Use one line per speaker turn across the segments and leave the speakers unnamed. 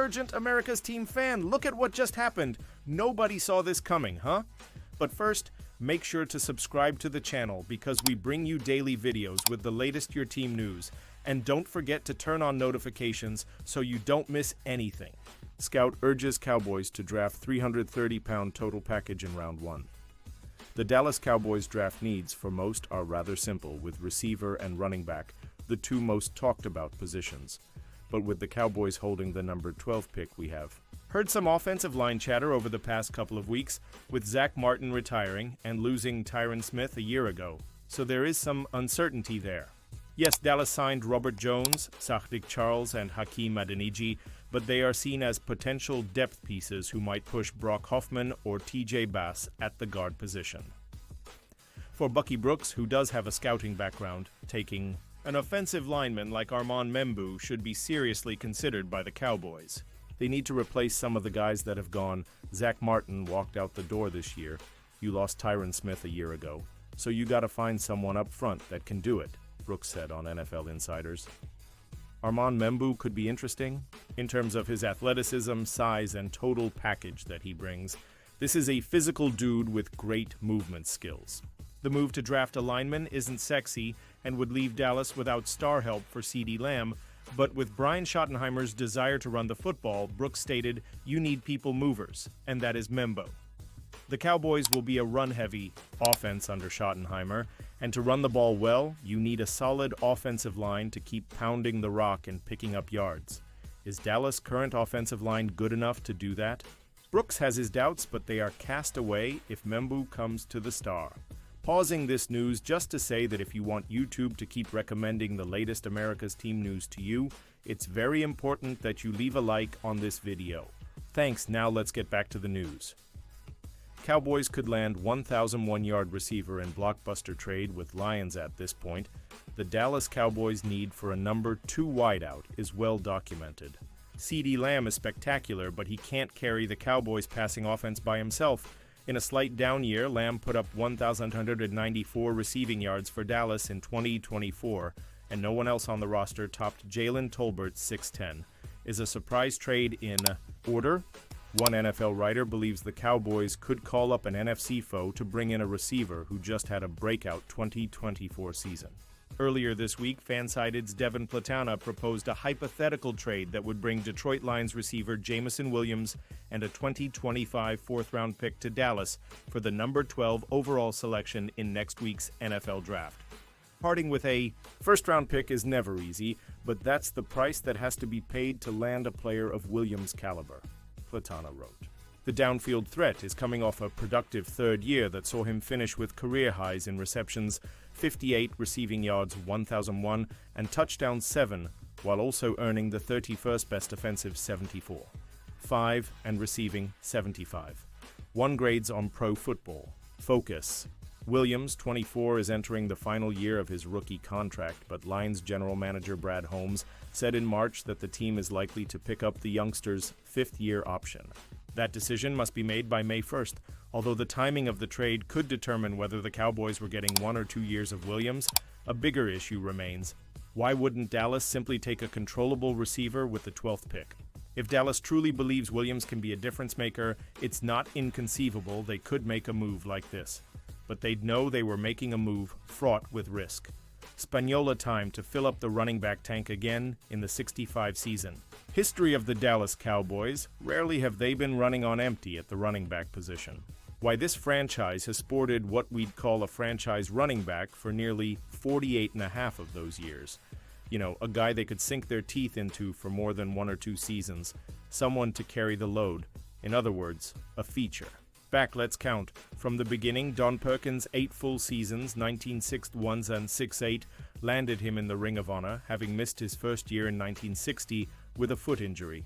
urgent America's Team fan, look at what just happened. Nobody saw this coming, huh? But first, make sure to subscribe to the channel because we bring you daily videos with the latest your team news. And don't forget to turn on notifications so you don't miss anything. Scout urges Cowboys to draft 330-pound total package in round 1. The Dallas Cowboys draft needs for most are rather simple, with receiver and running back the two most talked about positions. But with the Cowboys holding the number 12 pick, we have heard some offensive line chatter over the past couple of weeks, with Zach Martin retiring and losing Tyron Smith a year ago. So there is some uncertainty there. Yes, Dallas signed Robert Jones, Sahdik Charles, and Hakeem Adeniji, but they are seen as potential depth pieces who might push Brock Hoffman or TJ Bass at the guard position. For Bucky Brooks, who does have a scouting background, taking an offensive lineman like Armand Membu should be seriously considered by the Cowboys. They need to replace some of the guys that have gone. Zach Martin walked out the door this year. You lost Tyron Smith a year ago. So you gotta find someone up front that can do it, Brooks said on NFL Insiders. Armand Membu could be interesting in terms of his athleticism, size, and total package that he brings. This is a physical dude with great movement skills. The move to draft a lineman isn't sexy and would leave Dallas without star help for CeeDee Lamb, but with Brian Schottenheimer's desire to run the football, Brooks stated, "You need people movers, and that is Membo." The Cowboys will be a run-heavy offense under Schottenheimer, and to run the ball well, you need a solid offensive line to keep pounding the rock and picking up yards. Is Dallas' current offensive line good enough to do that? Brooks has his doubts, but they are cast away if Membu comes to the star. Pausing this news just to say that if you want YouTube to keep recommending the latest America's Team news to you, it's very important that you leave a like on this video. Thanks, now let's get back to the news. Cowboys could land 1,001-yard receiver in blockbuster trade with Lions at this point. The Dallas Cowboys' need for a number 2 wideout is well documented. CeeDee Lamb is spectacular, but he can't carry the Cowboys' passing offense by himself. In a slight down year, Lamb put up 1,194 receiving yards for Dallas in 2024, and no one else on the roster topped Jalen Tolbert's 6'10". Is a surprise trade in order? One NFL writer believes the Cowboys could call up an NFC foe to bring in a receiver who just had a breakout 2024 season. Earlier this week, Fansided's Devin Platana proposed a hypothetical trade that would bring Detroit Lions receiver Jameson Williams and a 2025 fourth-round pick to Dallas for the number 12 overall selection in next week's NFL Draft. Parting with a first-round pick is never easy, but that's the price that has to be paid to land a player of Williams' caliber, Platana wrote. The downfield threat is coming off a productive third year that saw him finish with career highs in receptions, 58, receiving yards 1,001, and touchdowns 7, while also earning the 31st best offensive 74, 5, and receiving 75. 1 grades on Pro Football. Focus. Williams, 24, is entering the final year of his rookie contract, but Lions general manager Brad Holmes said in March that the team is likely to pick up the youngster's 5th-year option. That decision must be made by May 1st, although the timing of the trade could determine whether the Cowboys were getting 1 or 2 years of Williams. A bigger issue remains. Why wouldn't Dallas simply take a controllable receiver with the 12th pick? If Dallas truly believes Williams can be a difference maker, it's not inconceivable they could make a move like this. But they'd know they were making a move fraught with risk. Spagnola time to fill up the running back tank again in the 65 season. History of the Dallas Cowboys, rarely have they been running on empty at the running back position. Why, this franchise has sported what we'd call a franchise running back for nearly 48.5 of those years. You know, a guy they could sink their teeth into for more than 1 or 2 seasons. Someone to carry the load. In other words, a feature. Back, let's count. From the beginning, Don Perkins' 8 full seasons, 19 6-1s and 6-8, landed him in the Ring of Honor, having missed his first year in 1960 with a foot injury.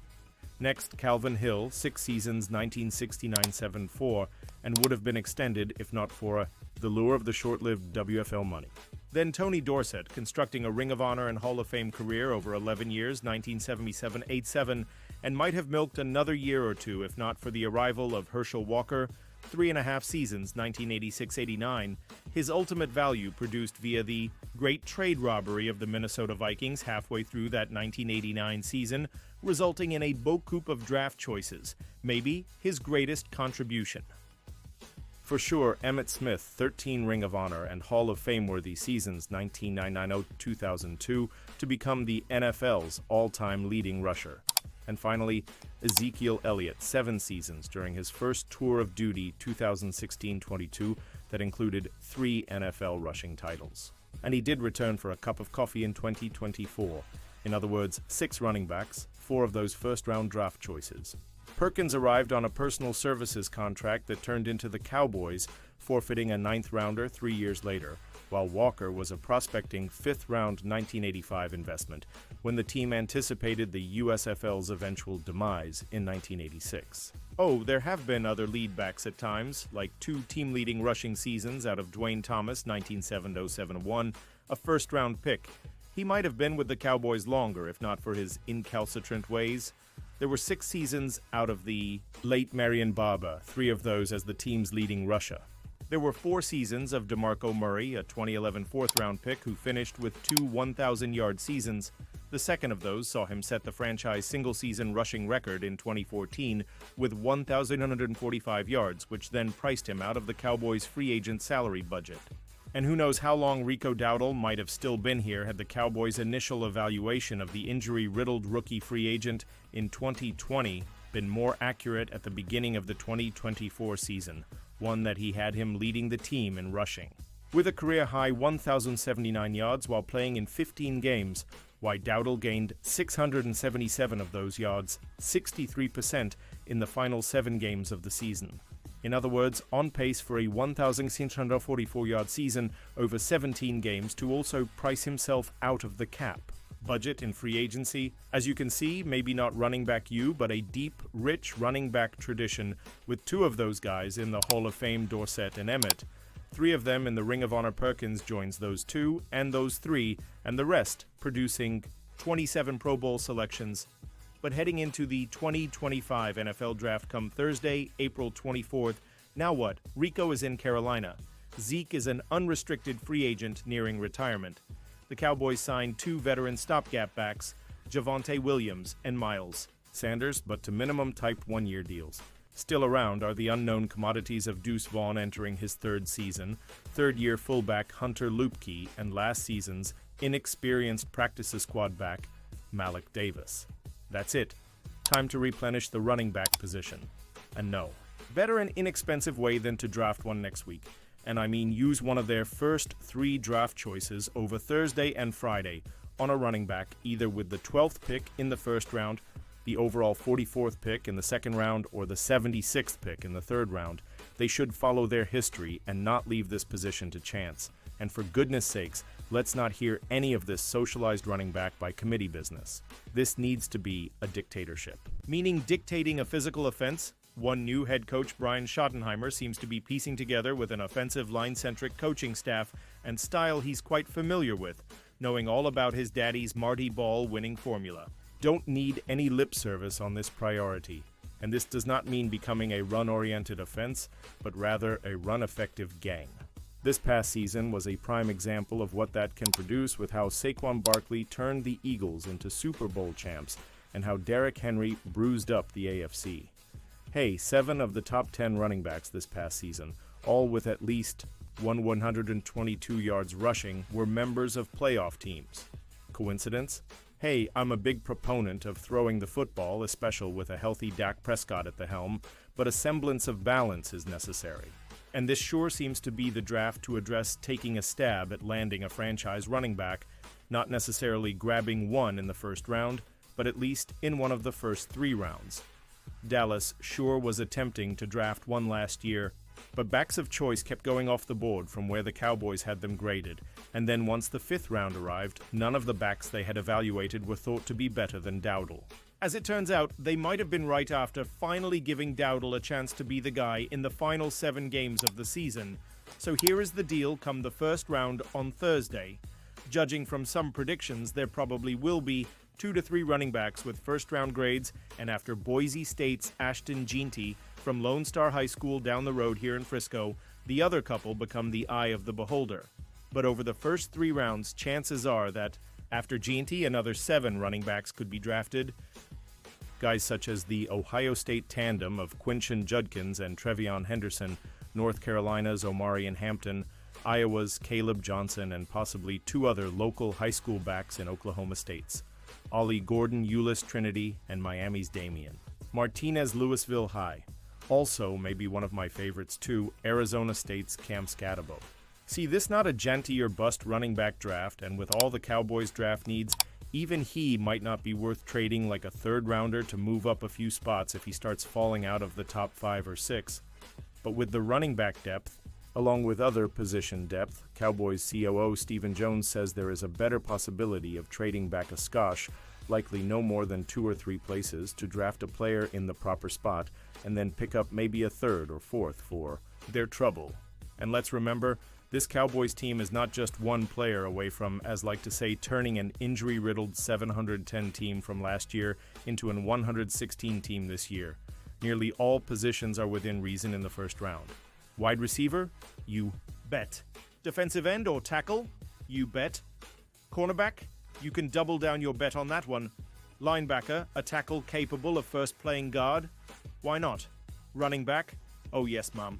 Next, Calvin Hill, 6 seasons, 1969-74, and would have been extended if not for the lure of the short-lived WFL money. Then Tony Dorsett, constructing a Ring of Honor and Hall of Fame career over 11 years, 1977-87, and might have milked another year or two if not for the arrival of Herschel Walker, 3.5 seasons, 1986-89, his ultimate value produced via the great trade robbery of the Minnesota Vikings halfway through that 1989 season, resulting in a beaucoup of draft choices, maybe his greatest contribution. For sure, Emmitt Smith, 13 Ring of Honor and Hall of Fame-worthy seasons 1999-2002 to become the NFL's all-time leading rusher. And finally, Ezekiel Elliott, 7 seasons during his first tour of duty 2016-22 that included 3 NFL rushing titles. And he did return for a cup of coffee in 2024. In other words, 6 running backs, 4 of those first-round draft choices. Perkins arrived on a personal services contract that turned into the Cowboys, forfeiting a 9th rounder 3 years later, while Walker was a prospecting 5th-round 1985 investment when the team anticipated the USFL's eventual demise in 1986. Oh, there have been other lead backs at times, like 2 team-leading rushing seasons out of Dwayne Thomas, 1970-71, a first-round pick. He might have been with the Cowboys longer if not for his incalcitrant ways. There were 6 seasons out of the late Marion Barber, 3 of those as the team's leading rusher. There were 4 seasons of DeMarco Murray, a 2011 4th-round pick who finished with 2 1,000-yard seasons. The second of those saw him set the franchise single-season rushing record in 2014 with 1,145 yards, which then priced him out of the Cowboys' free agent salary budget. And who knows how long Rico Dowdle might have still been here had the Cowboys' initial evaluation of the injury-riddled rookie free agent in 2020 been more accurate at the beginning of the 2024 season, one that he had him leading the team in rushing. With a career-high 1,079 yards while playing in 15 games, Dowdle gained 677 of those yards, 63% in the final 7 games of the season. In other words, on pace for a 1,644-yard season over 17 games to also price himself out of the cap. Budget in free agency, as you can see, maybe not running back you, but a deep, rich running back tradition with 2 of those guys in the Hall of Fame, Dorsett and Emmett. 3 of them in the Ring of Honor. Perkins joins those 2 and those 3, and the rest producing 27 Pro Bowl selections. But heading into the 2025 NFL Draft come Thursday, April 24th, now what? Rico is in Carolina. Zeke is an unrestricted free agent nearing retirement. The Cowboys signed 2 veteran stopgap backs, Javonte Williams and Miles Sanders, but to minimum type 1-year deals. Still around are the unknown commodities of Deuce Vaughn entering his 3rd season, 3rd-year fullback Hunter Luepke, and last season's inexperienced practice squad back Malik Davis. That's it. Time to replenish the running back position. And no, better an inexpensive way than to draft one next week. And I mean use one of their first 3 draft choices over Thursday and Friday on a running back, either with the 12th pick in the 1st round, the overall 44th pick in the 2nd round, or the 76th pick in the 3rd round. They should follow their history and not leave this position to chance. And for goodness sakes, let's not hear any of this socialized running back by committee business. This needs to be a dictatorship. Meaning dictating a physical offense? One new head coach, Brian Schottenheimer, seems to be piecing together with an offensive line-centric coaching staff and style he's quite familiar with, knowing all about his daddy's Marty Ball winning formula. Don't need any lip service on this priority. And this does not mean becoming a run-oriented offense, but rather a run-effective gang. This past season was a prime example of what that can produce with how Saquon Barkley turned the Eagles into Super Bowl champs and how Derrick Henry bruised up the AFC. Hey, 7 of the top 10 running backs this past season, all with at least 122 yards rushing, were members of playoff teams. Coincidence? Hey, I'm a big proponent of throwing the football, especially with a healthy Dak Prescott at the helm, but a semblance of balance is necessary. And this sure seems to be the draft to address taking a stab at landing a franchise running back, not necessarily grabbing one in the 1st round, but at least in one of the first 3 rounds. Dallas sure was attempting to draft one last year, but backs of choice kept going off the board from where the Cowboys had them graded, and then once the 5th round arrived, none of the backs they had evaluated were thought to be better than Dowdle. As it turns out, they might have been right after finally giving Dowdle a chance to be the guy in the final 7 games of the season. So here is the deal come the 1st round on Thursday. Judging from some predictions, there probably will be 2 to 3 running backs with first-round grades, and after Boise State's Ashton Jeanty from Lone Star High School down the road here in Frisco, the other couple become the eye of the beholder. But over the first 3 rounds, chances are that after Jeanty, another 7 running backs could be drafted. Guys such as the Ohio State tandem of Quinshon Judkins and Trevion Henderson, North Carolina's Omarion Hampton, Iowa's Caleb Johnson, and possibly 2 other local high school backs in Oklahoma State's Ollie Gordon, Euless Trinity, and Miami's Damian. Martinez Louisville High. Also, maybe one of my favorites too, Arizona State's Cam Scatabo. See, this not a Jeanty or bust running back draft, and with all the Cowboys draft needs, even he might not be worth trading like a 3rd rounder to move up a few spots if he starts falling out of the top 5 or 6. But with the running back depth, along with other position depth, Cowboys COO Stephen Jones says there is a better possibility of trading back a skosh, likely no more than 2 or 3 places, to draft a player in the proper spot and then pick up maybe a 3rd or 4th for their trouble. And let's remember, this Cowboys team is not just one player away from, as like to say, turning an injury-riddled 710 team from last year into an 116 team this year. Nearly all positions are within reason in the first round. Wide receiver? You bet. Defensive end or tackle? You bet. Cornerback? You can double down your bet on that one. Linebacker, a tackle capable of first playing guard? Why not? Running back? Oh yes, mum.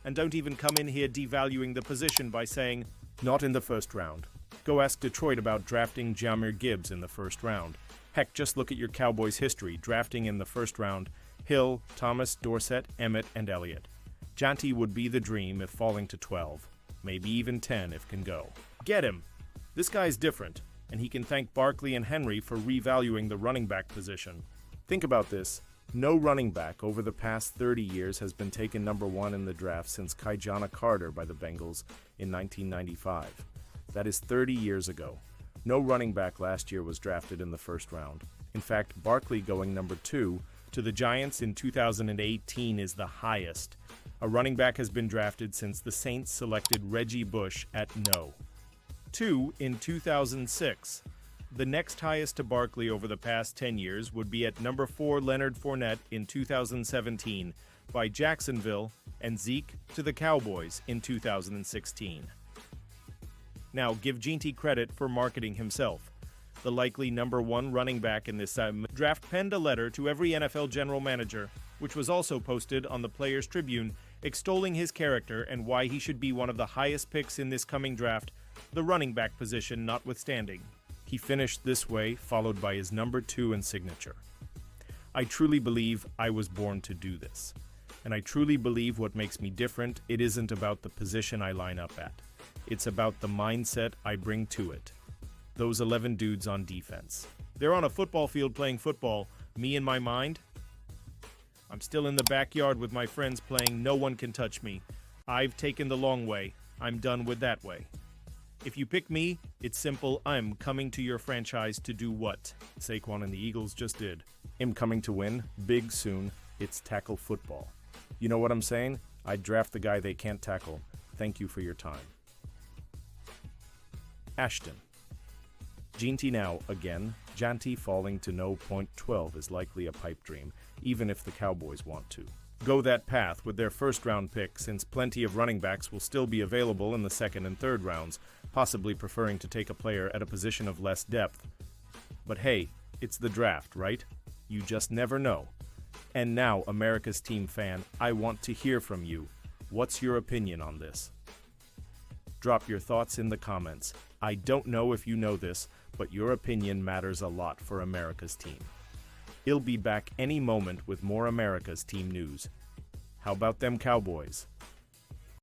And don't even come in here devaluing the position by saying, not in the first round. Go ask Detroit about drafting Jahmyr Gibbs in the first round. Heck, just look at your Cowboys history, drafting in the first round Hill, Thomas, Dorsett, Emmett, and Elliott. Jeanty would be the dream if falling to 12, maybe even 10 if can go. Get him! This guy's different, and he can thank Barkley and Henry for revaluing the running back position. Think about this. No running back over the past 30 years has been taken number 1 in the draft since Kajana Carter by the Bengals in 1995. That is 30 years ago. No running back last year was drafted in the first round. In fact, Barkley going number 2 to the Giants in 2018 is the highest a running back has been drafted since the Saints selected Reggie Bush at no. 2 in 2006. The next highest to Barkley over the past 10 years would be at number 4 Leonard Fournette in 2017 by Jacksonville, and Zeke to the Cowboys in 2016. Now, give Jeanty credit for marketing himself. The likely number 1 running back in this draft penned a letter to every NFL general manager, which was also posted on the Players Tribune, extolling his character and why he should be one of the highest picks in this coming draft, the running back position notwithstanding. He finished this way, followed by his number 2 and signature. I truly believe I was born to do this. And I truly believe what makes me different, it isn't about the position I line up at. It's about the mindset I bring to it. Those 11 dudes on defense. They're on a football field playing football. Me in my mind? I'm still in the backyard with my friends playing No One Can Touch Me. I've taken the long way. I'm done with that way. If you pick me, it's simple. I'm coming to your franchise to do what Saquon and the Eagles just did. I'm coming to win, big soon. It's tackle football. You know what I'm saying? I'd draft the guy they can't tackle. Thank you for your time. Ashton. Jeanty now, again. Jeanty falling to no .12 is likely a pipe dream, even if the Cowboys want to go that path with their first-round pick, since plenty of running backs will still be available in the second and third rounds, possibly preferring to take a player at a position of less depth. But hey, it's the draft, right? You just never know. And now, America's team fan, I want to hear from you. What's your opinion on this? Drop your thoughts in the comments. I don't know if you know this, but your opinion matters a lot for America's team. I'll be back any moment with more America's team news. How about them Cowboys?